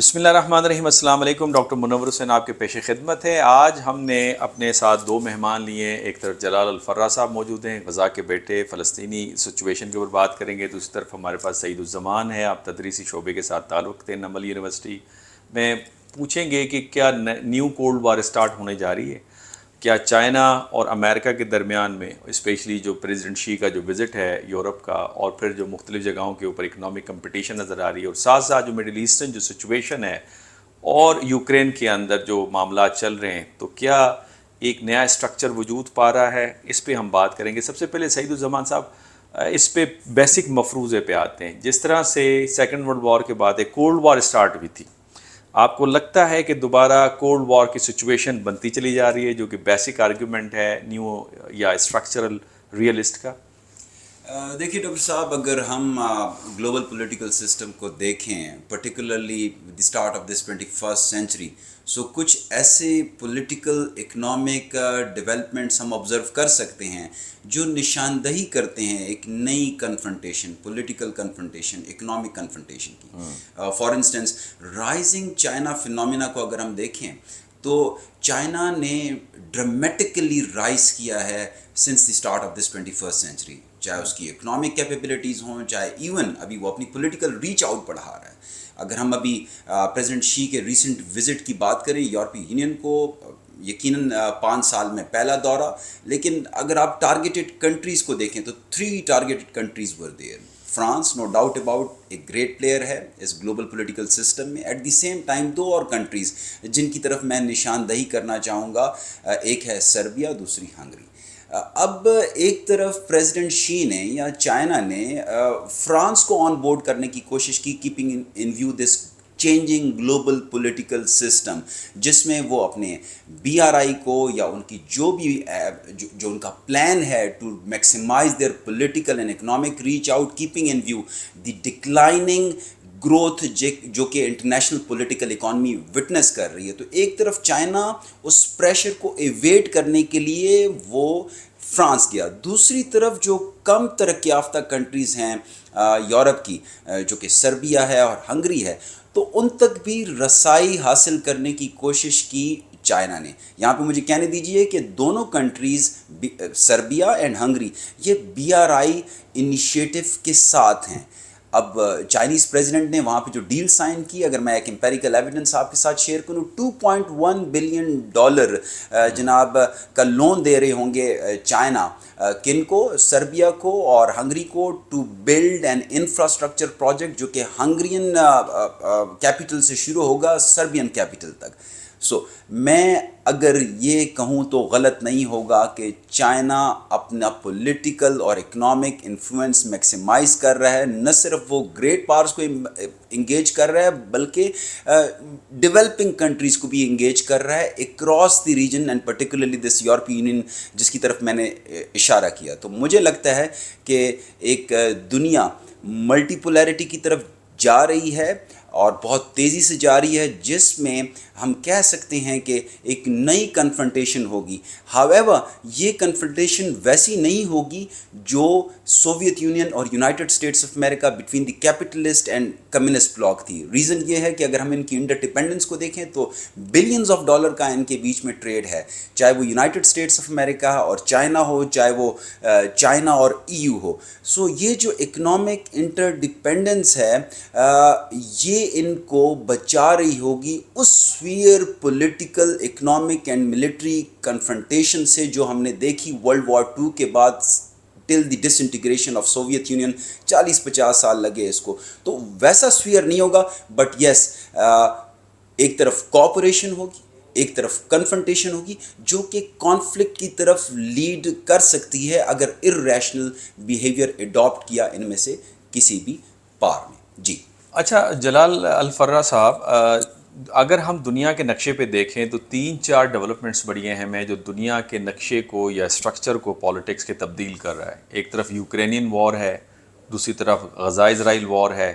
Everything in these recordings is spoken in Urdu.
بسم اللہ الرحمن الرحیم. السلام علیکم. ڈاکٹر منور حسین آپ کے پیش خدمت ہے. آج ہم نے اپنے ساتھ دو مہمان لیے ہیں. ایک طرف جلال الفرا صاحب موجود ہیں، غزہ کے بیٹے، فلسطینی سچویشن کے اوپر بات کریں گے. دوسری طرف ہمارے پاس سعید الزمان ہے، آپ تدریسی شعبے کے ساتھ تعلق رکھتے ہیں نمل یونیورسٹی میں. پوچھیں گے کہ کیا نیو کولڈ وار اسٹارٹ ہونے جا رہی ہے؟ کیا چائنا اور امریکہ کے درمیان میں اسپیشلی جو پریزیڈنٹ شی کا جو وزٹ ہے یورپ کا، اور پھر جو مختلف جگہوں کے اوپر اکنامک کمپٹیشن نظر آ رہی ہے، اور ساتھ ساتھ جو مڈل ایسٹرن جو سچویشن ہے اور یوکرین کے اندر جو معاملات چل رہے ہیں، تو کیا ایک نیا اسٹرکچر وجود پا رہا ہے؟ اس پہ ہم بات کریں گے. سب سے پہلے سعید الزمان صاحب اس پہ بیسک مفروضے پہ آتے ہیں. جس طرح سے سیکنڈ ورلڈ وار کے بعد ایک کولڈ وار اسٹارٹ ہوئی تھی، آپ کو لگتا ہے کہ دوبارہ کولڈ وار کی سچویشن بنتی چلی جا رہی ہے، جو کہ بیسک آرگیومنٹ ہے نیو یا اسٹرکچرل ریئلسٹ کا؟ دیکھیے ڈاکٹر صاحب، اگر ہم گلوبل پولیٹیکل سسٹم کو دیکھیں، particularly the start of this 21st century, so کچھ ایسے پولیٹیکل اکنامک ڈیولپمنٹس ہم آبزرو کر سکتے ہیں جو نشاندہی کرتے ہیں ایک نئی confrontation, political confrontation, economic confrontation کی. For instance rising China phenomena کو اگر ہم دیکھیں تو چائنا نے ڈرامیٹکلی رائز کیا ہے since the start of this 21st century, چاہے اس کی اکنامک کیپیبلٹیز ہوں، چاہے ایون ابھی وہ اپنی پولیٹیکل ریچ آؤٹ بڑھا رہا ہے. اگر ہم ابھی پریزیڈنٹ شی کے ریسنٹ وزٹ کی بات کریں یورپی یونین کو، یقیناً 5 سال میں پہلا دورہ، لیکن اگر آپ ٹارگیٹڈ کنٹریز کو دیکھیں تو 3 targeted countries were there. France no doubt about ایک گریٹ پلیئر ہے اس گلوبل پولیٹیکل سسٹم میں. ایٹ دی سیم ٹائم 2 اور کنٹریز جن کی طرف میں نشاندہی کرنا چاہوں گا، ایک ہے سربیا، دوسری ہنگری. اب ایک طرف پریزیڈنٹ شی نے یا چائنا نے فرانس کو آن بورڈ کرنے کی کوشش کی، keeping in view this changing global political system, جس میں وہ اپنے بی آر آئی کو یا ان کی جو بھی جو ان کا پلان ہے to maximise their political and economic reach out, keeping in view the declining growth جو کہ انٹرنیشنل پولیٹیکل اکانومی وٹنس کر رہی ہے. تو ایک طرف چائنا اس پریشر کو ایویٹ کرنے کے لیے وہ فرانس گیا، دوسری طرف جو کم ترقی یافتہ کنٹریز ہیں یورپ کی، جو کہ سربیا ہے اور ہنگری ہے، تو ان تک بھی رسائی حاصل کرنے کی کوشش کی چائنا نے. یہاں پہ مجھے کہنے دیجئے کہ دونوں کنٹریز سربیا اینڈ ہنگری یہ بی آر آئی انیشیٹو کے ساتھ ہیں. اب چائنیز پریزیڈنٹ نے وہاں پہ جو ڈیل سائن کی، اگر میں ایک امپیریکل ایویڈنس آپ کے ساتھ شیئر کروں، $2.1 بلین جناب کا لون دے رہے ہوں گے چائنا، کن کو؟ سربیا کو اور ہنگری کو، to build an infrastructure project جو کہ ہنگرین کیپٹل سے شروع ہوگا سربین کیپٹل تک. سو میں اگر یہ کہوں تو غلط نہیں ہوگا کہ چائنا اپنا پولیٹیکل اور اکنامک انفلوئنس میکسیمائز کر رہا ہے. نہ صرف وہ گریٹ پاورز کو انگیج کر رہا ہے بلکہ ڈیولپنگ کنٹریز کو بھی انگیج کر رہا ہے across the region and particularly this یورپی یونین جس کی طرف میں نے اشارہ کیا. تو مجھے لگتا ہے کہ ایک دنیا ملٹی پولیرٹی کی طرف جا رہی ہے اور بہت تیزی سے جاری ہے، جس میں ہم کہہ سکتے ہیں کہ ایک نئی کنفرنٹیشن ہوگی. ہاویور یہ کنفرنٹیشن ویسی نہیں ہوگی جو سوویت یونین اور United States of America between the capitalist and communist block تھی. ریزن یہ ہے کہ اگر ہم ان کی انٹر ڈپینڈنس کو دیکھیں تو بلینز آف ڈالر کا ان کے بیچ میں ٹریڈ ہے، چاہے وہ یونائٹڈ اسٹیٹس آف امریکہ اور چائنا ہو، چاہے وہ چائنا اور ای یو ہو. سو یہ جو اکنامک انٹر ڈپینڈنس ہے یہ ان کو بچا رہی ہوگی اس severe political economic and military confrontation سے جو ہم نے دیکھی ورلڈ وار 2 کے بعد ٹل دی ڈس انٹیگریشن آف سوویت یونین. 40-50 سال لگے اس کو، تو ویسا سفیئر نہیں ہوگا. بٹ یس، ایک طرف کوآپریشن ہوگی، ایک طرف کنفرنٹیشن ہوگی جو کہ کانفلکٹ کی طرف لیڈ کر سکتی ہے اگر ارریشنل بیہیویئر اڈاپٹ کیا ان میں سے کسی بھی پار میں. جی اچھا جلال الفرا صاحب، اگر ہم دنیا کے نقشے پہ دیکھیں تو 3-4 ڈیولپمنٹس بڑی اہم ہیں جو دنیا کے نقشے کو یا اسٹرکچر کو پالیٹکس کے تبدیل کر رہا ہے. ایک طرف یوکرینین وار ہے، دوسری طرف غزہ اسرائیل وار ہے،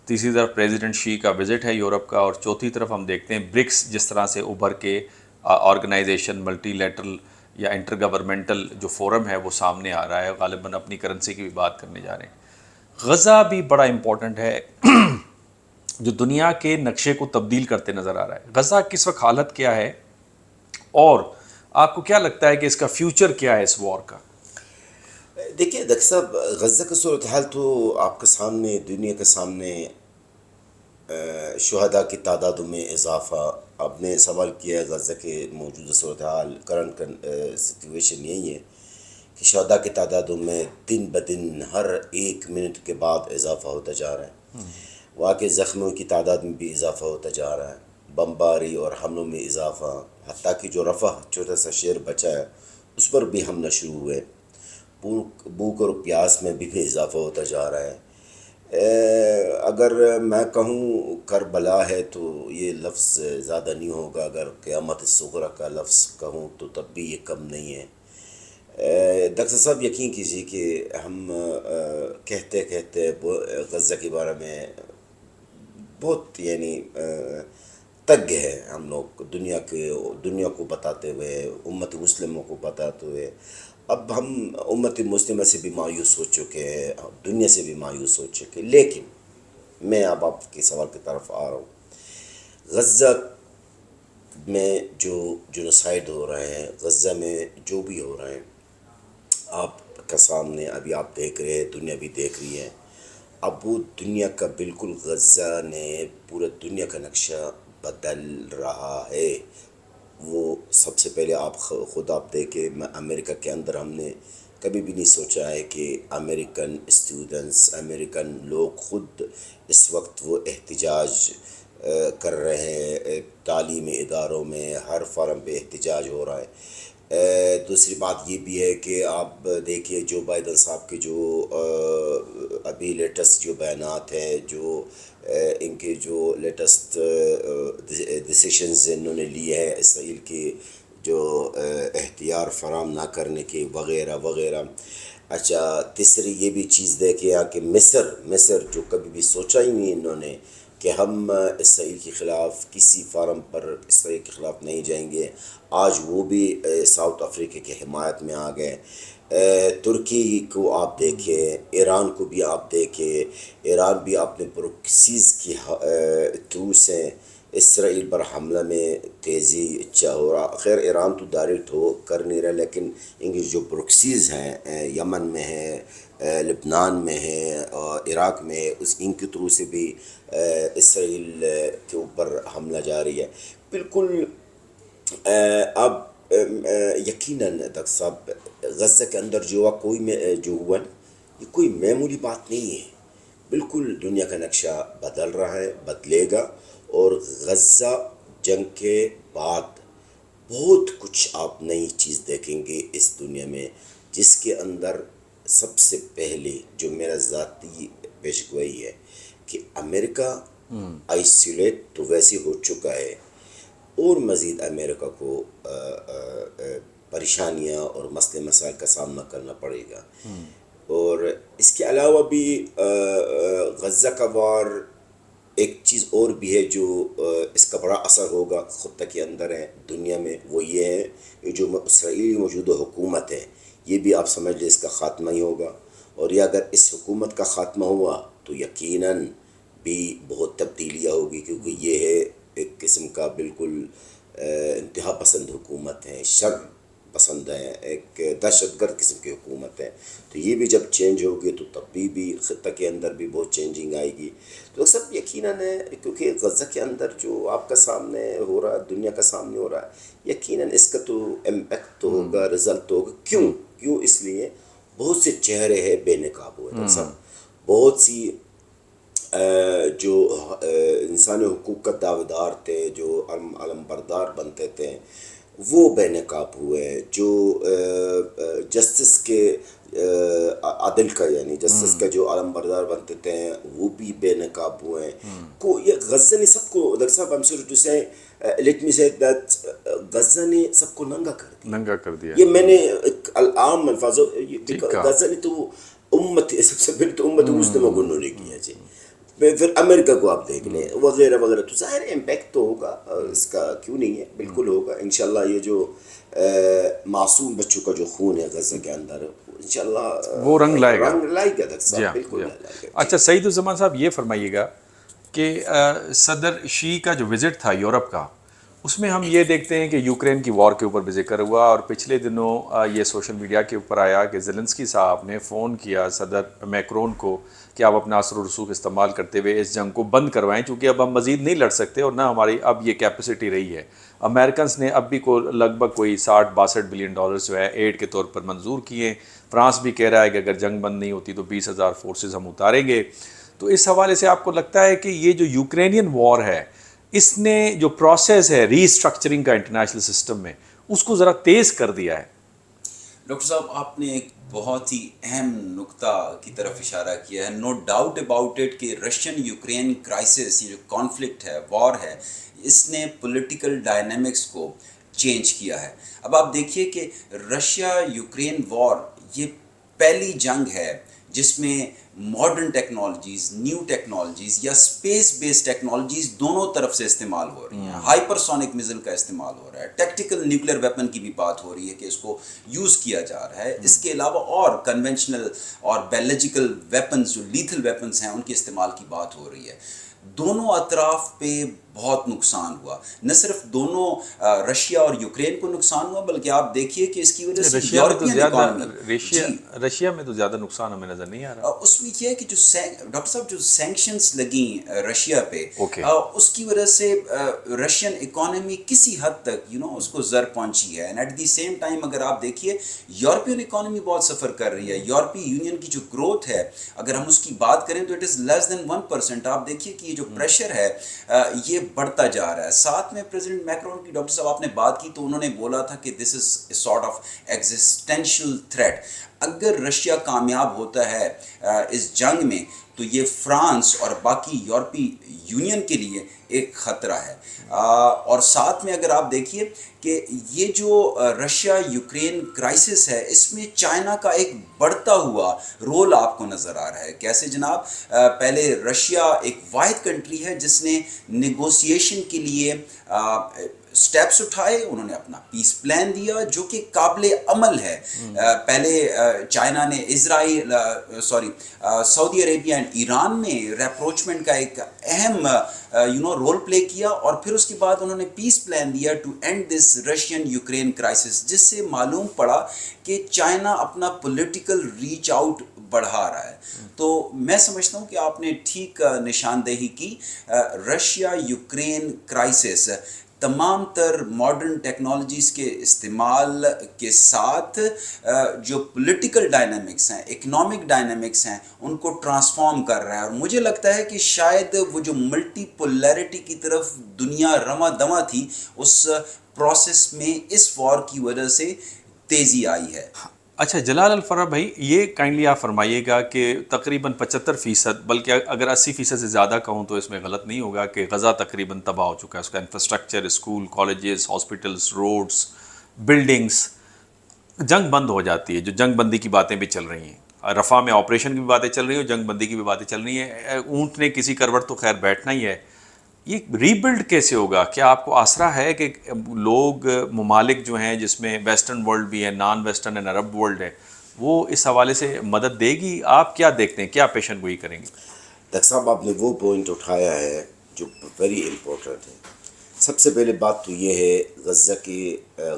تیسری طرف پریزیڈنٹ شی کا وزٹ ہے یورپ کا، اور چوتھی طرف ہم دیکھتے ہیں برکس جس طرح سے ابھر کے آرگنائزیشن ملٹی لیٹرل یا انٹر گورنمنٹل جو فورم ہے وہ سامنے آ رہا ہے. غالباً اپنی کرنسی کی بھی بات کرنے جا رہے ہیں. غزہ بھی بڑا امپورٹنٹ ہے جو دنیا کے نقشے کو تبدیل کرتے نظر آ رہا ہے. غزہ کس وقت حالت کیا ہے اور آپ کو کیا لگتا ہے کہ اس کا فیوچر کیا ہے اس وار کا؟ دیکھیے ڈاکٹر صاحب، غزہ کا صورتحال تو آپ کے سامنے، دنیا کے سامنے شہداء کی تعدادوں میں اضافہ. آپ نے سوال کیا ہے غزہ کے موجودہ صورتحال، کرنٹ سچویشن یہی ہے کہ شہداء کی تعدادوں میں دن بدن ہر ایک منٹ کے بعد اضافہ ہوتا جا رہا ہے. وہاں کے زخمیوں کی تعداد میں بھی اضافہ ہوتا جا رہا ہے، بمباری اور حملوں میں اضافہ، حتیٰ کہ جو رفح چھوٹا سا شہر بچا ہے اس پر بھی حملہ شروع ہوئے. بھوک اور پیاس میں بھی اضافہ ہوتا جا رہا ہے. اگر میں کہوں کربلا ہے تو یہ لفظ زیادہ نہیں ہوگا، اگر قیامت صغریٰ کا لفظ کہوں تو تب بھی یہ کم نہیں ہے. ڈاکٹر صاحب یقین کیجیے کہ ہم کہتے کہتے غزہ کے بارے میں بہت تگ ہے ہم لوگ، دنیا کو بتاتے ہوئے، امت مسلموں کو بتاتے ہوئے. اب ہم امت مسلمہ سے بھی مایوس ہو چکے ہیں، دنیا سے بھی مایوس ہو چکے. لیکن میں اب آپ کے سوال کی طرف آ رہا ہوں. غزہ میں جو جنوسائیڈ ہو رہے ہیں، غزہ میں جو بھی ہو رہے ہیں، آپ کا سامنے ابھی آپ دیکھ رہے ہیں، دنیا بھی دیکھ رہی ہے. اب وہ دنیا کا بالکل غزہ نے پورے دنیا کا نقشہ بدل رہا ہے. وہ سب سے پہلے آپ خود آپ دیکھیں، امریکہ کے اندر ہم نے کبھی بھی نہیں سوچا ہے کہ امریکن اسٹوڈنٹس، امریکن لوگ خود اس وقت وہ احتجاج کر رہے ہیں. تعلیمی اداروں میں ہر فارم پہ احتجاج ہو رہا ہے. دوسری بات یہ بھی ہے کہ آپ دیکھیے جو بائیڈن صاحب کے جو ابھی لیٹسٹ جو بیانات ہیں، جو ان کے جو لیٹسٹ ڈیسیشنز انہوں نے لیے ہیں اسرائیل کے جو اختیار فراہم نہ کرنے کے وغیرہ وغیرہ. اچھا، تیسری یہ بھی چیز دیکھیں کہ مصر جو کبھی بھی سوچا ہی نہیں انہوں نے کہ ہم اسرائیل کے خلاف کسی فارم پر اسرائیل کے خلاف نہیں جائیں گے، آج وہ بھی ساؤتھ افریقہ کی حمایت میں آ گئے. ترکی کو آپ دیکھیں، ایران کو بھی آپ دیکھیں، ایران بھی اپنے پروکسیز کی تھرو سے اسرائیل پر حملہ میں تیزی ہو رہا. خیر ایران تو ڈائریکٹ کر نہیں رہا، لیکن ان کی جو پروکسیز ہیں یمن میں ہے، لبنان میں ہے اور عراق میں ہے، ان کے تھرو سے بھی اسرائیل کے اوپر حملہ جاری ہے. بالکل اب یقیناً ڈاکٹر صاحب غزہ کے اندر جو ہوا یہ کوئی معمولی بات نہیں ہے. بالکل دنیا کا نقشہ بدل رہا ہے، بدلے گا. اور غزہ جنگ کے بعد بہت کچھ آپ نئی چیز دیکھیں گے اس دنیا میں، جس کے اندر سب سے پہلے جو میرا ذاتی پیش گوئی ہے کہ امریکہ آئسولیٹ تو ویسے ہو چکا ہے، اور مزید امریکہ کو پریشانیاں اور مسئلے مسائل کا سامنا کرنا پڑے گا. اور اس کے علاوہ بھی غزہ کا وار ایک چیز اور بھی ہے جو اس کا بڑا اثر ہوگا خطہ کے اندر ہے دنیا میں، وہ یہ ہے کہ جو اسرائیلی موجودہ حکومت ہے یہ بھی آپ سمجھ لیں اس کا خاتمہ ہی ہوگا. اور یہ اگر اس حکومت کا خاتمہ ہوا تو یقیناً بھی بہت تبدیلیاں ہوگی، کیونکہ یہ ہے ایک قسم کا بالکل انتہا پسند حکومت ہے، شر پسند ہے، ایک دہشت گرد قسم کی حکومت ہے. تو یہ بھی جب چینج ہوگی تو تب بھی خطہ کے اندر بھی بہت چینجنگ آئے گی. تو سب یقیناً ہے، کیونکہ غزہ کے اندر جو آپ کا سامنے ہو رہا ہے، دنیا کا سامنے ہو رہا ہے، یقیناً اس کا تو امپیکٹ تو ہوگا، رزلٹ ہوگا. کیوں اس لیے بہت سے چہرے ہیں بے نقاب ہوئے سب، بہت سی جو انسانی حقوق کا دعویدار تھے، جو علم بردار بنتے تھے، وہ بے نقاب ہوئے. جو جسٹس کے عدل کا جسٹس کا جو علم بردار بنتے تھے وہ بھی بے نقاب ہوئے. یہ غزہ نے سب کو، ڈاکٹر صاحب I'm sorry to say, let me say that Gaza نے سب کو ننگا کر دیا. یہ میں نے عام الفاظ، غزہ نے تو امت، سب سے پہلے تو امت مسلمہ کو انہوں نے کیا جی، پھر امریکہ کو آپ دیکھ لیں وغیرہ وغیرہ. تو ظاہر امپیکٹ تو ہوگا اس کا، کیوں نہیں ہے، بالکل ہوگا انشاءاللہ. یہ جو معصوم بچوں کا جو خون ہے غزہ کے اندر، انشاءاللہ وہ رنگ لائے گا ڈاکٹر صاحب، بالکل لائے گا. اچھا سعید الزمان صاحب، یہ فرمائیے گا کہ صدر شی کا جو وزٹ تھا یورپ کا، اس میں ہم یہ دیکھتے ہیں کہ یوکرین کی وار کے اوپر بھی ذکر ہوا، اور پچھلے دنوں یہ سوشل میڈیا کے اوپر آیا کہ زیلنسکی صاحب نے فون کیا صدر میکرون کو کہ آپ اپنا اثر و رسوخ استعمال کرتے ہوئے اس جنگ کو بند کروائیں، چونکہ اب ہم مزید نہیں لڑ سکتے اور نہ ہماری اب یہ کیپیسٹی رہی ہے۔ امریکنس نے اب بھی لگ بھگ کوئی 60-62 بلین ڈالر جو ہے ایڈ کے طور پر منظور کیے۔ فرانس بھی کہہ رہا ہے کہ اگر جنگ بند نہیں ہوتی تو 20,000 فورسز ہم اتاریں گے۔ تو اس حوالے سے آپ کو لگتا ہے کہ یہ جو یوکرینین وار ہے، اس نے جو پروسیس ہے ری اسٹرکچرنگ کا انٹرنیشنل سسٹم میں، اس کو ذرا تیز کر دیا ہے؟ ڈاکٹر صاحب آپ نے ایک بہت ہی اہم نقطہ کی طرف اشارہ کیا ہے. نو ڈاؤٹ اباؤٹ اٹ کہ رشین یوکرین کرائسس، یہ جو کانفلکٹ ہے، وار ہے، اس نے پولیٹیکل ڈائنامکس کو چینج کیا ہے. اب آپ دیکھیے کہ رشیا یوکرین وار یہ پہلی جنگ ہے جس میں ماڈرن ٹیکنالوجیز، نیو ٹیکنالوجیز یا اسپیس بیسڈ ٹیکنالوجیز دونوں طرف سے استعمال ہو رہی ہیں. ہائپر سونک میزل کا استعمال ہو رہا ہے، ٹیکٹیکل نیوکلیر ویپن کی بھی بات ہو رہی ہے کہ اس کو یوز کیا جا رہا ہے. اس کے علاوہ اور کنونشنل اور بیولوجیکل ویپنز جو لیتھل ویپنز ہیں ان کے استعمال کی بات ہو رہی ہے. دونوں اطراف پہ بہت نقصان ہوا. نہ صرف دونوں رشیا اور یوکرین کو نقصان ہوا، بلکہ آپ دیکھیے کہ اس کی وجہ سے یورپین اکانومی، رشیا میں تو زیادہ نقصان ہمیں نظر نہیں آ رہا. اس میں یہ ہے کہ جو ڈاکٹر صاحب جو سینکشنز لگیں رشیا پہ، اس کی وجہ سے رشین اکانومی کسی حد تک اس کو زر پہنچی ہے. And at the same time اگر آپ دیکھیے یورپین اکانومی بہت سفر کر رہی ہے. یورپی یونین کی جو گروتھ ہے اگر ہم اس کی بات کریں تو اٹ از لیس دین 1%. آپ دیکھیے کہ یہ جو پریشر ہے یہ بڑھتا جا رہا ہے. ساتھ میں پریزیڈنٹ میکرون کی ڈاکٹر صاحب آپ نے بات کی تو انہوں نے بولا تھا کہ this is a sort of existential threat. اگر رشیا کامیاب ہوتا ہے اس جنگ میں تو یہ فرانس اور باقی یورپی یونین کے لیے ایک خطرہ ہے. اور ساتھ میں اگر آپ دیکھیے کہ یہ جو رشیا یوکرین کرائسس ہے اس میں چائنا کا ایک بڑھتا ہوا رول آپ کو نظر آ رہا ہے. کیسے جناب؟ پہلے رشیا ایک واحد کنٹری ہے جس نے نیگوسیشن کے لیے سٹیپس اٹھائے. انہوں نے اپنا پیس پلان دیا جو کہ قابل عمل ہے. پہلے چائنا نے سعودی عربیہ اینڈ ایران میں ریپروچمنٹ کا ایک اہم رول پلے کیا، اور پھر اس کے بعد انہوں نے پیس پلان دیا to end this Russian Ukraine crisis, جس سے معلوم پڑا کہ چائنا اپنا پولیٹیکل ریچ آؤٹ بڑھا رہا ہے. تو میں سمجھتا ہوں کہ آپ نے ٹھیک نشاندہی کی. رشیا یوکرین کرائسس تمام تر ماڈرن ٹیکنالوجیز کے استعمال کے ساتھ جو پولیٹیکل ڈائنامکس ہیں، اکنامک ڈائنامکس ہیں، ان کو ٹرانسفارم کر رہا ہے. اور مجھے لگتا ہے کہ شاید وہ جو ملٹی پولیرٹی کی طرف دنیا رواں دواں تھی اس پروسیس میں اس وار کی وجہ سے تیزی آئی ہے. اچھا جلال الفرا بھائی، یہ کائنڈلی آپ فرمائیے گا کہ تقریباً 75%، بلکہ اگر 80% سے زیادہ کہوں تو اس میں غلط نہیں ہوگا، کہ غزہ تقریباً تباہ ہو چکا ہے. اس کا infrastructure, school, colleges, hospitals, roads, buildings. جنگ بند ہو جاتی ہے، جو جنگ بندی کی باتیں بھی چل رہی ہیں، رفح میں آپریشن کی بھی باتیں چل رہی ہیں اور جنگ بندی کی بھی باتیں چل رہی ہیں. اونٹ نے کسی کروٹ تو خیر بیٹھنا ہی ہے. یہ ری بلڈ کیسے ہوگا؟ کیا آپ کو آسرا ہے کہ لوگ، ممالک جو ہیں جس میں ویسٹرن ورلڈ بھی ہے، naan western and Arab world ہے، وہ اس حوالے سے مدد دے گی؟ آپ کیا دیکھتے ہیں، کیا پیشن گوئی کریں گے؟ ڈاکٹر صاحب آپ نے وہ پوائنٹ اٹھایا ہے جو ویری امپورٹنٹ ہے. سب سے پہلے بات تو یہ ہے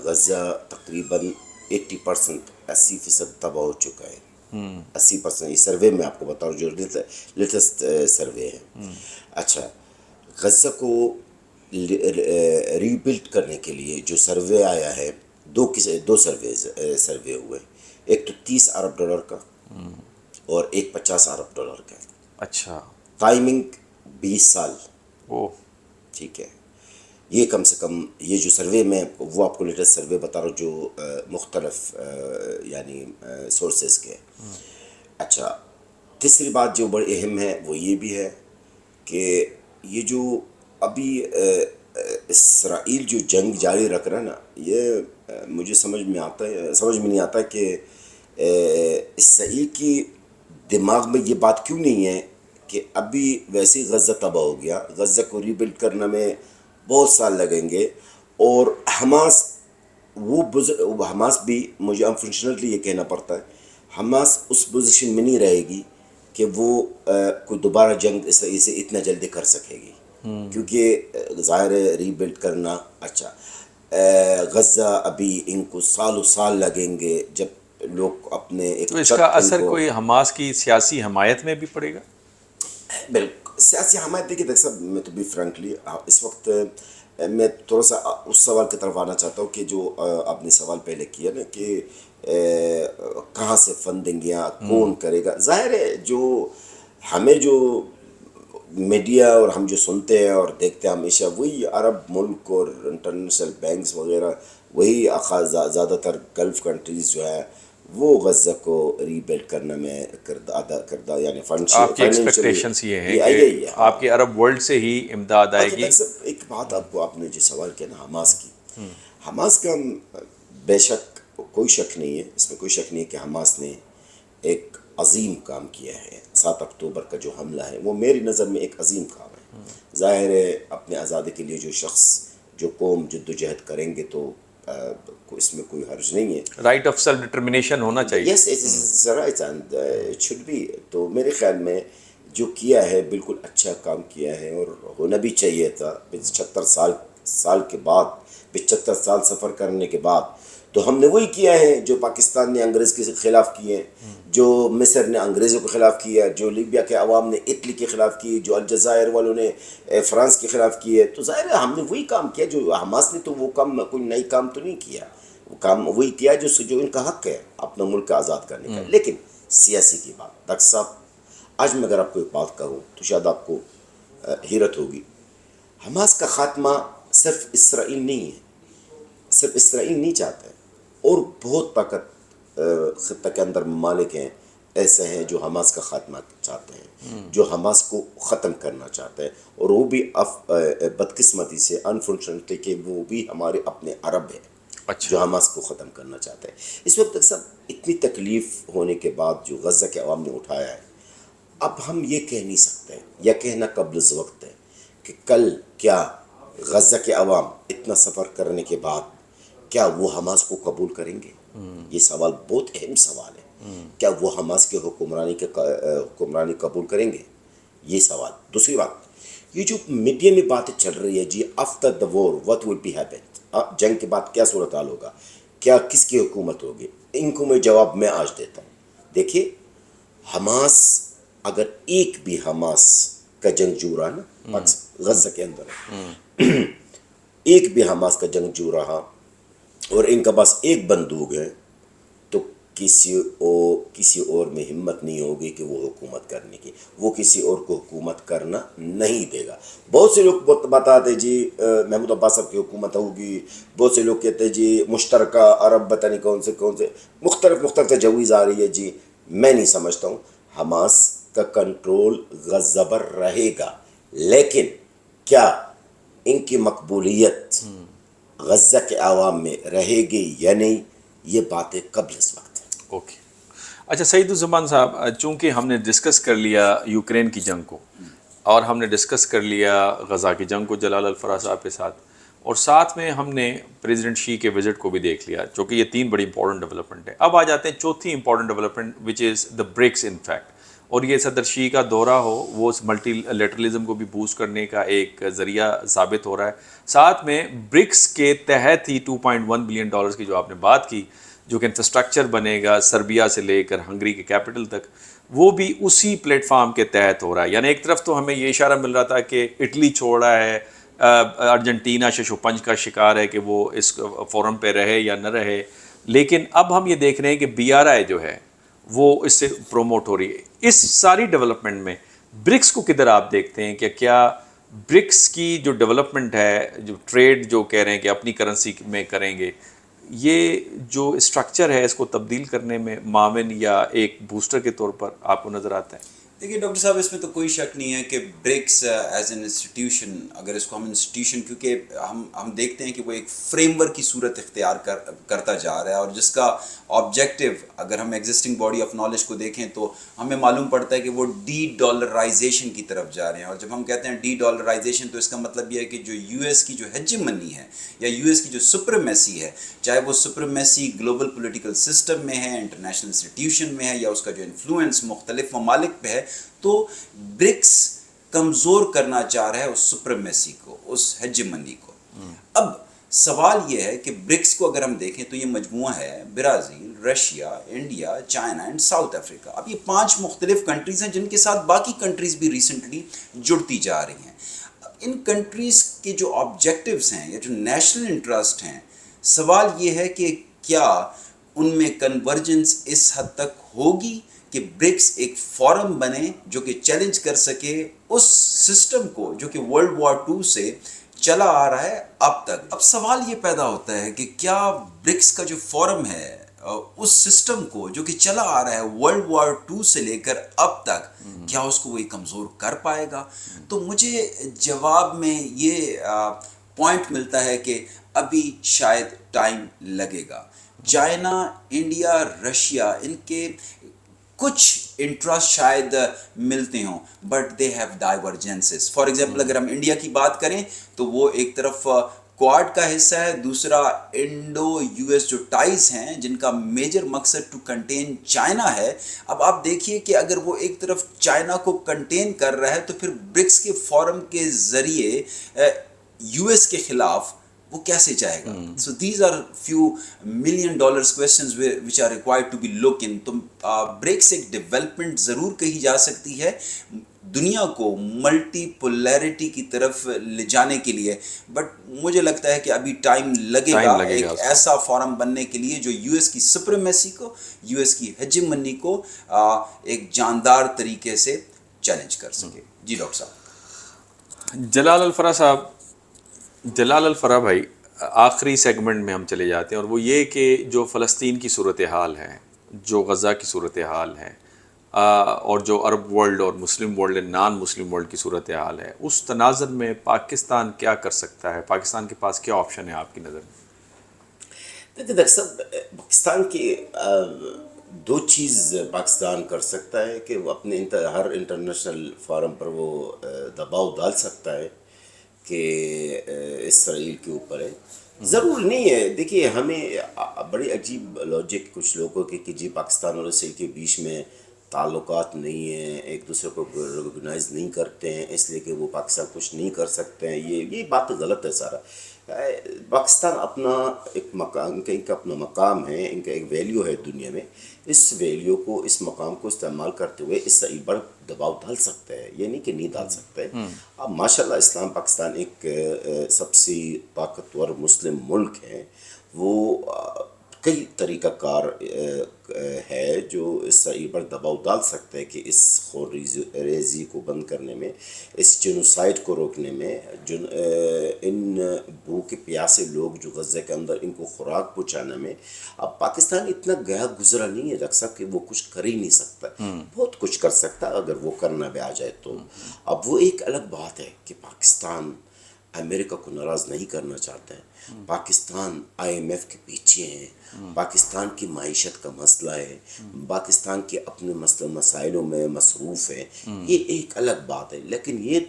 غزہ تقریباً 80% تباہ ہو چکا ہے. 80% یہ سروے میں آپ کو بتاؤں جو لیٹسٹ سروے ہے. اچھا، غزہ کو ری بلڈ کرنے کے لیے جو سروے آیا ہے، دو سروے ہوئے. ایک تو $30 ارب کا اور ایک $50 ارب کا. اچھا. ٹائمنگ 20 سال. ٹھیک ہے. یہ کم سے کم یہ جو سروے میں وہ آپ کو لیٹسٹ سروے بتا رہا ہوں جو مختلف یعنی سورسز کے. اچھا، تیسری بات جو بڑی اہم ہے وہ یہ بھی ہے کہ یہ جو ابھی اسرائیل جو جنگ جاری رکھ رہا ہے نا، یہ مجھے سمجھ میں نہیں آتا کہ اسرائیل کی دماغ میں یہ بات کیوں نہیں ہے کہ ابھی ویسے ہی غزہ تباہ ہو گیا، غزہ کو ری بلڈ کرنے میں بہت سال لگیں گے، اور حماس بھی، مجھے انفارچونیٹلی یہ کہنا پڑتا ہے، حماس اس پوزیشن میں نہیں رہے گی کہ وہ کوئی دوبارہ جنگ اس طرح سے اتنا جلدی کر سکے گی، کیونکہ ظاہر ہے ری بلڈ کرنا اچھا غزہ ابھی ان کو سال سال لگیں گے جب لوگ اپنے ایک تو اس چھت کا ان اثر کو کوئی حماس کی سیاسی حمایت میں بھی پڑے گا؟ بالکل سیاسی حمایت دیکھیے ڈاکٹر صاحب میں تو بھی فرینکلی اس وقت میں تھوڑا سا اس سوال کی طرف آنا چاہتا ہوں کہ جو آپ نے سوال پہلے کیا نا کہ کہاں سے فنڈنگ یا کون کرے گا. ظاہر ہے جو ہمیں جو میڈیا اور ہم جو سنتے ہیں اور دیکھتے ہیں ہمیشہ وہی عرب ملک اور انٹرنیشنل بینکس وغیرہ وہی زیادہ تر گلف کنٹریز جو ہے وہ غزہ کو ری بلڈ کرنے میں کردہ یعنی آپ کی فائنینشلی ایکسپیکٹیشنس یہ ہیں آئی کہ گئی ہے. آپ کے عرب ورلڈ سے ہی امداد آئے باقی گی؟ ڈاکٹر صاحب ایک بات آپ نے جو سوال کیا نا حماس کی، حماس کا بے شک کوئی شک نہیں ہے، اس میں کوئی شک نہیں ہے کہ حماس نے ایک عظیم کام کیا ہے. 7 اکتوبر کا جو حملہ ہے وہ میری نظر میں ایک عظیم کام ہے. ظاہر ہے اپنے آزادی کے لیے جو شخص جو قوم جد و جہد کریں گے تو اس میں کوئی حرج نہیں ہے. رائٹ آف سیلف ڈٹرمنیشن ہونا چاہیے. Yes it's right and it should be. تو میرے خیال میں جو کیا ہے بالکل اچھا کام کیا ہے اور ہونا بھی چاہیے تھا. 75 سال کے بعد 75 سال سفر کرنے کے بعد تو ہم نے وہی کیا ہے جو پاکستان نے انگریز کے خلاف کیے، جو مصر نے انگریزوں کے خلاف کیا، جو لیبیا کے عوام نے اٹلی کے خلاف کی، جو الجزائر والوں نے فرانس کے خلاف کیے. تو ظاہر ہے ہم نے وہی کام کیا جو حماس نے. تو وہ کام کوئی نئی کام تو نہیں کیا، وہ کام وہی کیا جو ان کا حق ہے اپنا ملک آزاد کرنے کا. لیکن سیاسی کی بات ڈاکٹر صاحب آج میں اگر آپ کو ایک بات کہوں تو شاید آپ کو حیرت ہوگی. حماس کا خاتمہ صرف اسرائیل نہیں ہے، صرف اسرائیل نہیں چاہتا ہے، اور بہت طاقت خطہ کے اندر ممالک ہیں ایسے ہیں جو حماس کا خاتمہ چاہتے ہیں، جو حماس کو ختم کرنا چاہتے ہیں. اور وہ بھی بدقسمتی سے انفارچونیٹلی کہ وہ بھی ہمارے اپنے عرب ہیں جو حماس کو ختم کرنا چاہتے ہیں. اس وقت سب اتنی تکلیف ہونے کے بعد جو غزہ کے عوام نے اٹھایا ہے، اب ہم یہ کہہ نہیں سکتے یا کہنا قبل از وقت ہے کہ کل کیا غزہ کے عوام اتنا سفر کرنے کے بعد کیا وہ حماس کو قبول کریں گے. یہ سوال بہت اہم سوال ہے. کیا وہ حماس کے حکمرانی قبول کریں گے، یہ سوال. دوسری بات یہ جو میڈیا میں باتیں چل رہی ہے جی after the war what will be happen، جنگ کے بعد کیا صورتحال ہوگا، کیا کس کی حکومت ہوگی، ان کو میں جواب میں آج دیتا ہوں. دیکھیے حماس اگر ایک بھی حماس کا جنگجو رہا نا غزہ کے اندر ایک بھی حماس کا جنگجو رہا اور ان کا پاس ایک بندوق ہے تو کسی اور میں ہمت نہیں ہوگی کہ وہ حکومت کرنے کی. وہ کسی اور کو حکومت کرنا نہیں دے گا. بہت سے لوگ بتاتے جی محمود عباس صاحب کی حکومت ہوگی، بہت سے لوگ کہتے ہیں جی مشترکہ عرب پتہ نہیں کون سے مختلف تجویز آ رہی ہے. جی میں نہیں سمجھتا ہوں حماس کا کنٹرول غزہ پر رہے گا، لیکن کیا ان کی مقبولیت غزہ کے عوام میں رہے گی یا نہیں، یہ باتیں قبل اس وقت ہیں. اوکے. اچھا سعید الزمان صاحب، چونکہ ہم نے ڈسکس کر لیا یوکرین کی جنگ کو اور ہم نے ڈسکس کر لیا غزہ کی جنگ کو جلال الفراء صاحب کے ساتھ، اور ساتھ میں ہم نے پریزیڈنٹ شی کے وزٹ کو بھی دیکھ لیا، جو کہ یہ 3 بڑی امپورٹنٹ ڈیولپمنٹ ہے. اب آ جاتے ہیں چوتھی important development which is the BRICS in fact. اور یہ صدر شی کا دورہ ہو وہ ملٹی لیٹرلزم کو بھی بوسٹ کرنے کا ایک ذریعہ ثابت ہو رہا ہے. ساتھ میں برکس کے تحت ہی $2.1 بلین کی جو آپ نے بات کی، جو کہ انفراسٹرکچر بنے گا سربیا سے لے کر ہنگری کے کیپٹل تک، وہ بھی اسی پلیٹ فارم کے تحت ہو رہا ہے. یعنی ایک طرف تو ہمیں یہ اشارہ مل رہا تھا کہ اٹلی چھوڑا ہے، ارجنٹینا ششوپنج کا شکار ہے کہ وہ اس فورم پہ رہے یا نہ رہے، لیکن اب ہم یہ دیکھ رہے ہیں کہ BRI جو ہے وہ اس سے پروموٹ ہو رہی ہے. اس ساری ڈیولپمنٹ میں برکس کو کدھر آپ دیکھتے ہیں کہ کیا برکس کی جو ڈیولپمنٹ ہے، جو ٹریڈ جو کہہ رہے ہیں کہ اپنی کرنسی میں کریں گے، یہ جو اسٹرکچر ہے اس کو تبدیل کرنے میں معاون یا ایک بوسٹر کے طور پر آپ کو نظر آتا ہے؟ دیکھیے ڈاکٹر صاحب اس میں تو کوئی شک نہیں ہے کہ برکس ایز این انسٹیٹیوشن، اگر اس کو ہم انسٹیٹیوشن، کیونکہ ہم دیکھتے ہیں کہ وہ ایک فریم ورک کی صورت اختیار کرتا جا رہا ہے، اور جس کا آبجیکٹو اگر ہم ایگزسٹنگ باڈی آف نالج کو دیکھیں تو ہمیں معلوم پڑتا ہے کہ وہ ڈی ڈالرائزیشن کی طرف جا رہے ہیں. اور جب ہم کہتے ہیں ڈی ڈالرائزیشن تو اس کا مطلب یہ ہے کہ جو US کی جو ہیجمنی ہے یا US کی جو سپریمیسی ہے، چاہے وہ سپریمیسی گلوبل پولیٹیکل سسٹم میں ہے، انٹرنیشنل انسٹیٹیوشن میں ہے، یا اس کا جو انفلوئنس مختلف ممالک پہ ہے، تو برکس کمزور کرنا چاہ رہا ہے اس سپریمیسی کو، اس ہیجمنی کو۔ اب سوال یہ ہے کہ برکس کو اگر ہم دیکھیں تو یہ مجموعہ ہے Brazil, Russia, India, China and South Africa. اب یہ 5 مختلف کنٹریز ہیں جن کے ساتھ باقی کنٹریز بھی ریسنٹلی جڑتی جا رہی ہیں۔ اب ان کنٹریز کے جو آبجیکٹیوز ہیں یا جو نیشنل انٹرسٹ ہیں، سوال یہ ہے کہ کیا ان میں کنورجنس اس حد تک ہوگی کہ برکس ایک فورم بنے جو کہ چیلنج کر سکے اس سسٹم کو جو کہ ورلڈ وار 2 سے چلا آ رہا ہے اب تک۔ اب سوال یہ پیدا ہوتا ہے کہ کیا برکس کا جو فورم ہے اس سسٹم کو جو کہ چلا آ رہا ہے ورلڈ وار 2 سے لے کر اب تک، کیا اس کو وہی کمزور کر پائے گا؟ تو مجھے جواب میں یہ پوائنٹ ملتا ہے کہ ابھی شاید ٹائم لگے گا۔ چائنا، انڈیا، رشیا، ان کے کچھ انٹرسٹ شاید ملتے ہوں، but they have divergences. For example اگر ہم انڈیا کی بات کریں تو وہ ایک طرف کوڈ کا حصہ ہے، دوسرا انڈو یو ایس جو ٹائز ہیں جن کا میجر مقصد ٹو کنٹین چائنا ہے۔ اب آپ دیکھیے کہ اگر وہ ایک طرف چائنا کو کنٹین کر رہا ہے تو پھر برکس کے فورم کے ذریعے یو ایس کے خلاف وہ کیسے چاہے گا؟ So these are few $1 million questions which are required to be looked in۔ تو برکس ایک ڈیولپمنٹ ضرور کہی جا سکتی ہے دنیا کو ملٹی پولیرٹی کی طرف لے جانے کے لیے، بٹ مجھے لگتا ہے کہ ابھی ٹائم لگے گا ایک ایسا فورم بننے کے لیے جو یو ایس کی سپریمیسی کو، یو ایس کی ہیجمنی کو ایک جاندار طریقے سے چیلنج کر سکے۔ جی ڈاکٹر صاحب۔ جلال الفرا صاحب، جلال الفرا بھائی، آخری سیگمنٹ میں ہم چلے جاتے ہیں، اور وہ یہ کہ جو فلسطین کی صورتحال ہے، جو غزہ کی صورتحال ہے، اور جو عرب ورلڈ اور Muslim world, naan Muslim world کی صورتحال ہے، اس تناظر میں پاکستان کیا کر سکتا ہے؟ پاکستان کے پاس کیا آپشن ہے آپ کی نظر میں؟ دیکھیں ڈاکٹر صاحب، پاکستان کی 2 چیز پاکستان کر سکتا ہے کہ وہ اپنے ہر انٹرنیشنل فورم پر وہ دباؤ ڈال سکتا ہے کہ اسرائیل کے اوپر ہے۔ ضرور نہیں ہے، دیکھیے ہمیں بڑی عجیب لاجک کچھ لوگوں کی کہ جی پاکستان اور اسرائیل کے بیچ میں تعلقات نہیں ہیں، ایک دوسرے کو ریکگنائز نہیں کرتے ہیں، اس لیے کہ وہ پاکستان کچھ نہیں کر سکتے ہیں۔ یہ بات غلط ہے سارا۔ پاکستان اپنا ایک مقام، ان کا اپنا مقام ہے، ان کا ایک ویلیو ہے دنیا میں، اس ویلیو کو، اس مقام کو استعمال کرتے ہوئے اسرائیل پر دباؤ ڈال سکتا ہے، یہ نہیں کہ نہیں ڈال سکتا ہے۔ اب ماشاءاللہ اسلام پاکستان ایک سب سے طاقتور مسلم ملک ہے، وہ کئی طریقہ کار ہے جو اسرائیل پر دباؤ ڈال سکتا ہے کہ اس خون ریزی کو بند کرنے میں، اس جنوسائیڈ کو روکنے میں، ان بھوکے پیاسے لوگ جو غزہ کے اندر ان کو خوراک پہنچانے میں۔ اب پاکستان اتنا گیا گزرا نہیں ہے ڈاکٹر صاحب کہ وہ کچھ کر ہی نہیں سکتا، بہت کچھ کر سکتا اگر وہ کرنا بھی آ جائے تو۔ اب وہ ایک الگ بات ہے کہ پاکستان امریکہ کو ناراض نہیں کرنا چاہتا ہے، پاکستان IMF کے پیچھے ہیں، پاکستان کی معیشت کا مسئلہ ہے، پاکستان کے اپنے مسائلوں میں مصروف ہے، یہ ایک الگ بات ہے۔ لیکن یہ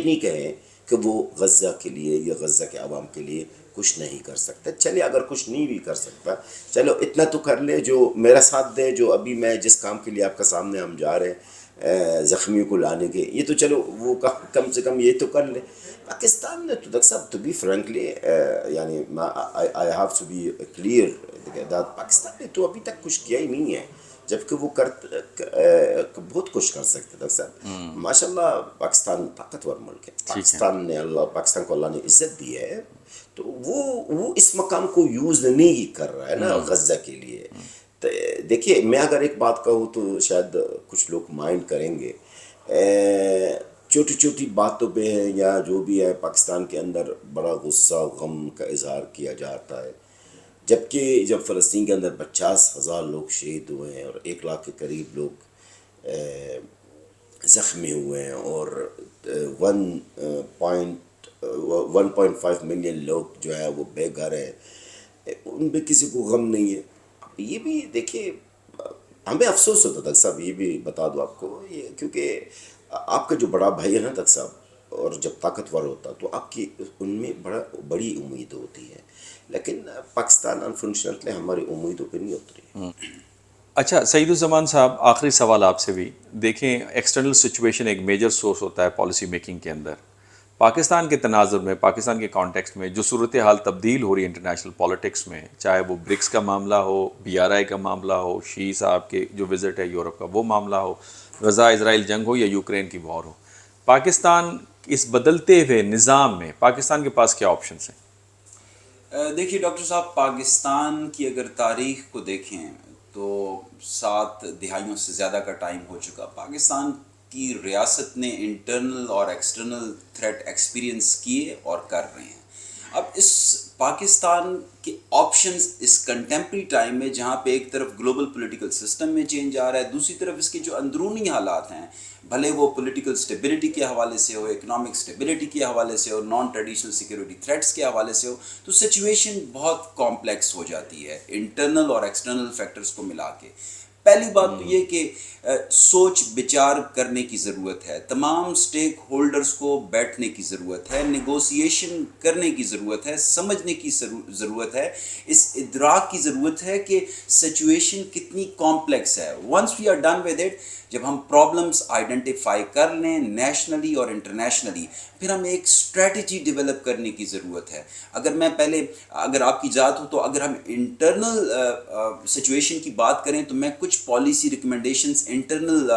نہیں کہیں کہ وہ غزہ کے لیے یا غزہ کے عوام کے لیے کچھ نہیں کر سکتا۔ چلے اگر کچھ نہیں بھی کر سکتا، چلو اتنا تو کر لے جو میرا ساتھ دے، جو ابھی میں جس کام کے لیے آپ کا سامنے ہم جا رہے ہیں زخمیوں کو لانے کے، یہ تو چلو وہ کم سے کم یہ تو کر لے۔ پاکستان نے تو ڈاکٹر صاحب ٹو بی فرینکلی یعنی I have to be clear that Pakistan نے تو ابھی تک کچھ کیا ہی نہیں ہے، جبکہ وہ بہت کچھ کر سکتے ڈاکٹر صاحب۔ ماشاء اللہ پاکستان طاقتور ملک ہے، پاکستان کو اللہ نے عزت دی ہے، تو وہ اس مقام کو یوز نہیں کر رہا ہے نا غزہ کے لیے۔ دیکھیے میں اگر ایک بات کہوں تو شاید کچھ لوگ مائنڈ کریں گے، چھوٹی چھوٹی باتوں پہ ہیں یا جو بھی ہے پاکستان کے اندر بڑا غصہ غم کا اظہار کیا جاتا ہے، جبکہ جب فلسطین کے اندر 50,000 لوگ شہید ہوئے ہیں اور 1 لاکھ کے قریب لوگ زخمی ہوئے ہیں اور 1.5 ملین لوگ جو ہے وہ بے گھر ہیں، ان پہ کسی کو غم نہیں ہے۔ یہ بھی دیکھیے ہمیں افسوس ہوتا ڈاکٹر صاحب، یہ بھی بتا دو آپ کو، یہ کیونکہ آپ کا جو بڑا بھائی ہے نا ڈاکٹر صاحب، اور جب طاقتور ہوتا تو آپ کی ان میں بڑی امید ہوتی ہے، لیکن پاکستان انفارچونیٹلی ہماری امیدوں پہ نہیں اتری۔ اچھا سعید الزمان صاحب، آخری سوال آپ سے بھی. دیکھیں ایکسٹرنل سچویشن ایک میجر سورس ہوتا ہے پالیسی میکنگ کے اندر. پاکستان کے تناظر میں، پاکستان کے کانٹیکسٹ میں جو صورتحال تبدیل ہو رہی ہے انٹرنیشنل پالیٹکس میں، چاہے وہ برکس کا معاملہ ہو، BRI کا معاملہ ہو، شی صاحب کے جو وزٹ ہے یورپ کا وہ معاملہ ہو، غزہ اسرائیل جنگ ہو یا یوکرین کی وار ہو، پاکستان اس بدلتے ہوئے نظام میں پاکستان کے پاس کیا آپشنس ہیں؟ دیکھیے ڈاکٹر صاحب، پاکستان کی اگر تاریخ کو دیکھیں تو 7 دہائیوں سے زیادہ کا ٹائم ہو چکا. پاکستان کی ریاست نے انٹرنل اور ایکسٹرنل تھریٹ ایکسپیرینس کیے اور کر رہے ہیں. اب اس پاکستان کے آپشنز اس کنٹمپری ٹائم میں، جہاں پہ ایک طرف گلوبل پولیٹیکل سسٹم میں چینج آ رہا ہے، دوسری طرف اس کے جو اندرونی حالات ہیں، بھلے وہ پولیٹیکل سٹیبلٹی کے حوالے سے ہو، اکنامک سٹیبلٹی کے حوالے سے ہو، نان ٹریڈیشنل سیکیورٹی تھریٹس کے حوالے سے ہو، تو سچویشن بہت کمپلیکس ہو جاتی ہے انٹرنل اور ایکسٹرنل فیکٹرز کو ملا کے. پہلی بات تو یہ کہ سوچ بچار کرنے کی ضرورت ہے، تمام سٹیک ہولڈرز کو بیٹھنے کی ضرورت ہے، نیگوسیشن کرنے کی ضرورت ہے، سمجھنے کی ضرورت ہے، اس ادراک کی ضرورت ہے کہ سچویشن کتنی کمپلیکس ہے. Once we are done with it, جب ہم پرابلمس آئیڈینٹیفائی کر لیں نیشنلی اور انٹرنیشنلی، پھر ہمیں ایک اسٹریٹجی ڈیولپ کرنے کی ضرورت ہے. اگر آپ کی ذات ہو تو اگر ہم انٹرنل سچویشن کی بات کریں تو میں کچھ پالیسی ریکمنڈیشنز انٹرنل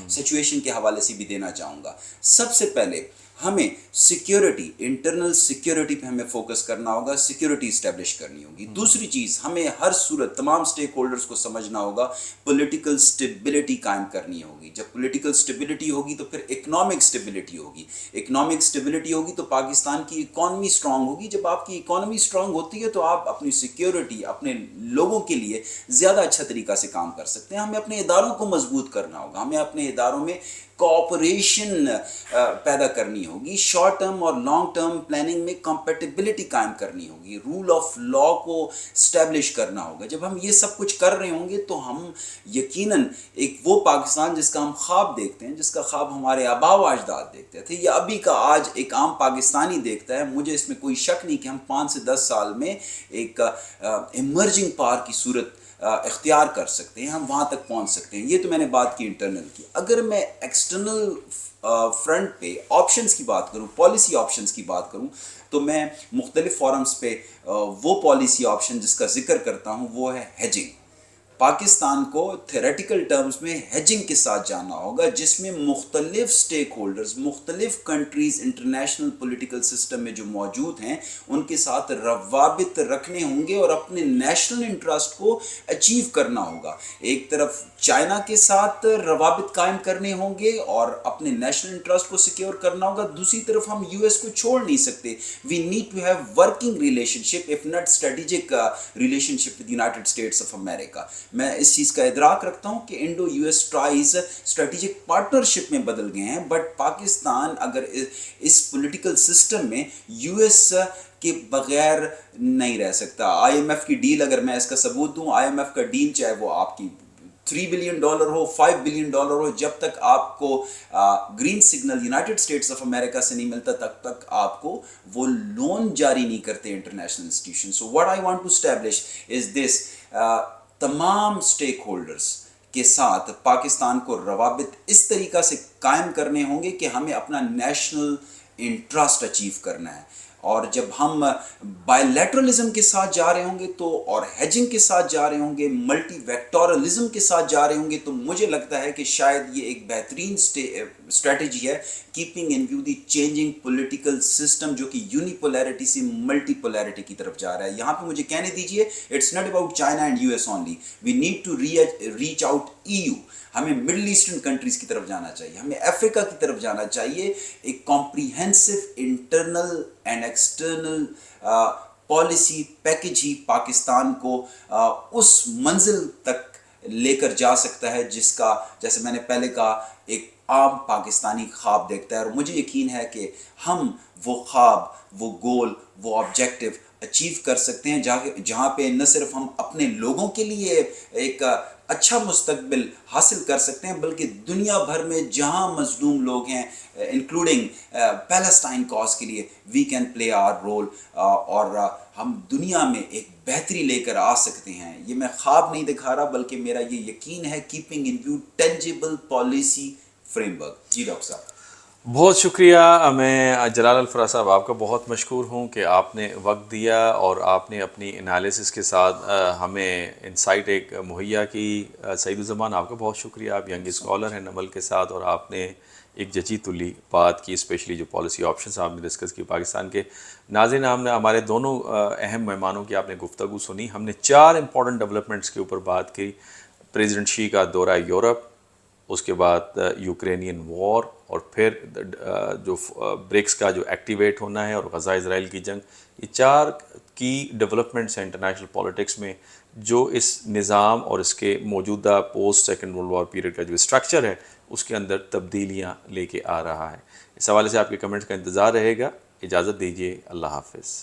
سچویشن کے حوالے سے بھی دینا چاہوں گا. سب سے پہلے ہمیں سیکیورٹی، انٹرنل سیکیورٹی پہ ہمیں فوکس کرنا ہوگا، سیکیورٹی اسٹیبلش کرنی ہوگی. دوسری چیز، ہمیں ہر صورت تمام سٹیک ہولڈرز کو سمجھنا ہوگا، پولیٹیکل سٹیبلٹی قائم کرنی ہوگی. جب پولیٹیکل سٹیبلٹی ہوگی تو پھر اکنامک سٹیبلٹی ہوگی. اکنامک سٹیبلٹی ہوگی تو پاکستان کی اکانومی اسٹرانگ ہوگی. جب آپ کی اکانومی اسٹرانگ ہوتی ہے تو آپ اپنی سیکیورٹی، اپنے لوگوں کے لیے زیادہ اچھا طریقہ سے کام کر سکتے ہیں. ہمیں اپنے اداروں کو مضبوط کرنا ہوگا، ہمیں اپنے اداروں میں کوآپریشن پیدا کرنی ہوگی، شارٹ ٹرم اور لانگ ٹرم پلاننگ میں کمپیٹیبلٹی قائم کرنی ہوگی، رول آف لا کو اسٹیبلش کرنا ہوگا. جب ہم یہ سب کچھ کر رہے ہوں گے تو ہم یقیناً ایک وہ پاکستان جس کا ہم خواب دیکھتے ہیں، جس کا خواب ہمارے آباء و اجداد دیکھتے تھے، یا ابھی کا آج ایک عام پاکستانی دیکھتا ہے، مجھے اس میں کوئی شک نہیں کہ ہم 5 سے 10 سال میں ایک ایمرجنگ پاور کی صورت اختیار کر سکتے ہیں، ہم وہاں تک پہنچ سکتے ہیں. یہ تو میں نے بات کی انٹرنل کی. اگر میں ایکسٹرنل فرنٹ پہ آپشنز کی بات کروں، پالیسی آپشنز کی بات کروں، تو میں مختلف فورمز پہ وہ پالیسی آپشن جس کا ذکر کرتا ہوں وہ ہے ہیجنگ. پاکستان کو تھیوریٹیکل ٹرمز میں ہیجنگ کے ساتھ جانا ہوگا، جس میں مختلف سٹیک ہولڈرز، مختلف کنٹریز انٹرنیشنل پولیٹیکل سسٹم میں جو موجود ہیں، ان کے ساتھ روابط رکھنے ہوں گے اور اپنے نیشنل انٹرسٹ کو اچیو کرنا ہوگا. ایک طرف چائنا کے ساتھ روابط قائم کرنے ہوں گے اور اپنے نیشنل انٹرسٹ کو سیکیور کرنا ہوگا. دوسری طرف ہم US کو چھوڑ نہیں سکتے. We need to have working relationship if not strategic relationship with United States of America. میں اس چیز کا ادراک رکھتا ہوں کہ Indo US ties strategic partnership میں بدل گئے ہیں، بٹ پاکستان اگر اس پولیٹیکل سسٹم میں US کے بغیر نہیں رہ سکتا. IMF کی ڈیل، اگر میں اس کا ثبوت دوں، IMF کا ڈیل چاہے وہ آپ کی $3 بلین ہو، $5 بلین ہو، جب تک آپ کو green signal United States of امریکہ سے نہیں ملتا تب تک آپ کو وہ لون جاری نہیں کرتے international institution. So what I want to establish is this, تمام سٹیک ہولڈرز کے ساتھ پاکستان کو روابط اس طریقہ سے قائم کرنے ہوں گے کہ ہمیں اپنا نیشنل انٹرسٹ اچیو کرنا ہے. اور جب ہم بائی لیٹرلزم کے ساتھ جا رہے ہوں گے تو، اور ہیجنگ کے ساتھ جا رہے ہوں گے، ملٹی ویکٹورلزم کے ساتھ جا رہے ہوں گے، تو مجھے لگتا ہے کہ شاید یہ ایک بہترین اسٹریٹجی ہے، keeping in view the changing political system جو کہ یونی پولیرٹی سے ملٹی پولیرٹی کی طرف جا رہا ہے. یہاں پہ مجھے کہنے دیجئے، it's not about China and US only, we need to reach out EU. ہمیں مڈل ایسٹرن کنٹریز کی طرف جانا چاہیے، ہمیں افریقہ کی طرف جانا چاہیے. ایک comprehensive internal and external policy package ہی پاکستان کو اس منزل تک لے کر جا سکتا ہے جس کا، جیسے میں نے پہلے کہا، ایک عام پاکستانی خواب دیکھتا ہے. اور مجھے یقین ہے کہ ہم وہ خواب، وہ گول، وہ آبجیکٹو اچیو کر سکتے ہیں، جہاں پہ نہ صرف ہم اپنے لوگوں کے لیے ایک اچھا مستقبل حاصل کر سکتے ہیں، بلکہ دنیا بھر میں جہاں مظلوم لوگ ہیں انکلوڈنگ پیلسٹائن کاز کے لیے we can play a role, اور ہم دنیا میں ایک بہتری لے کر آ سکتے ہیں. یہ میں خواب نہیں دکھا رہا بلکہ میرا یہ یقین ہے، keeping in view tangible policy framework. جی ڈاکٹر صاحب. بہت شکریہ. میں جلال الفراز صاحب آپ کا بہت مشکور ہوں کہ آپ نے وقت دیا اور آپ نے اپنی انالیسس کے ساتھ ہمیں انسائٹ ایک مہیا کی. سعید الزمان آپ کا بہت شکریہ. آپ ینگ اسکالر ہیں نمل کے ساتھ اور آپ نے ایک جچی تلی بات کی، اسپیشلی جو پالیسی آپشنس آپ نے ڈسکس کی پاکستان کے. ناظرین، ہم نے ہمارے دونوں اہم مہمانوں کی آپ نے گفتگو سنی. ہم نے 4 امپورٹنٹ ڈیولپمنٹس کے اوپر بات کی. پریزیڈنٹ شی کا دورہ یورپ، اس کے بعد یوکرینین وار، اور پھر جو برکس کا جو ایکٹیویٹ ہونا ہے، اور غزہ اسرائیل کی جنگ. یہ 4 کی ڈیولپمنٹس ہیں انٹرنیشنل پولیٹکس میں، جو اس نظام اور اس کے موجودہ post second world war period کا جو اسٹرکچر ہے اس کے اندر تبدیلیاں لے کے آ رہا ہے. اس حوالے سے آپ کے کمنٹس کا انتظار رہے گا. اجازت دیجیے. اللہ حافظ.